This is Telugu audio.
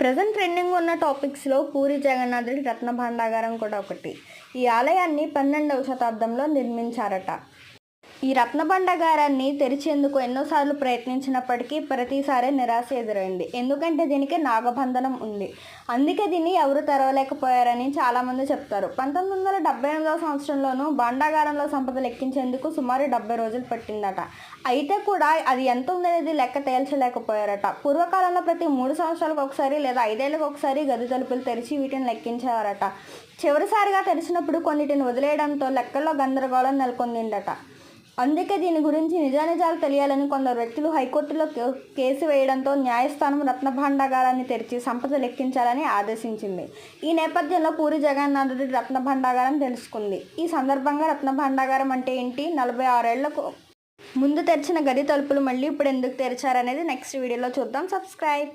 ప్రజెంట్ ట్రెండింగ్ ఉన్న టాపిక్స్లో పూరి జగన్నాథుడి రత్న భాండాగారం కూడా ఒకటి. ఈ ఆలయాన్ని 12వ శతాబ్దంలో నిర్మించారట. ఈ రత్న భాండాగారాన్ని తెరిచేందుకు ఎన్నోసార్లు ప్రయత్నించినప్పటికీ ప్రతిసారి నిరాశ ఎదురైంది. ఎందుకంటే దీనికి నాగబంధనం ఉంది. అందుకే దీన్ని ఎవరు తెరవలేకపోయారని చాలామంది చెప్తారు. 1978వ సంవత్సరంలోనూ భాండాగారంలో సంపద లెక్కించేందుకు సుమారు 70 రోజులు పట్టిందట. అయితే కూడా అది ఎంత ఉందనేది లెక్క తేల్చలేకపోయారట. పూర్వకాలంలో ప్రతి 3 సంవత్సరాలకు ఒకసారి లేదా 5 ఏళ్ళకు ఒకసారి గది తలుపులు తెరిచి వీటిని లెక్కించేవారట. చివరిసారిగా తెరిచినప్పుడు కొన్నిటిని వదిలేయడంతో లెక్కల్లో గందరగోళం నెలకొందిందట. అందుకే దీని గురించి నిజానిజాలు తెలియాలని కొందరు వ్యక్తులు హైకోర్టులో కేసు వేయడంతో న్యాయస్థానం రత్న భాండాగారాన్ని తెరిచి సంపద లెక్కించాలని ఆదేశించింది. ఈ నేపథ్యంలో పూరి జగన్నాథుడి రత్న భాండాగారం తెలుసుకుంది. ఈ సందర్భంగా రత్న భాండాగారం అంటే ఏంటి, 46 ఏళ్లకు ముందు తెరిచిన గది తలుపులు మళ్ళీ ఇప్పుడు ఎందుకు తెరిచారనేది నెక్స్ట్ వీడియోలో చూద్దాం. సబ్స్క్రైబ్.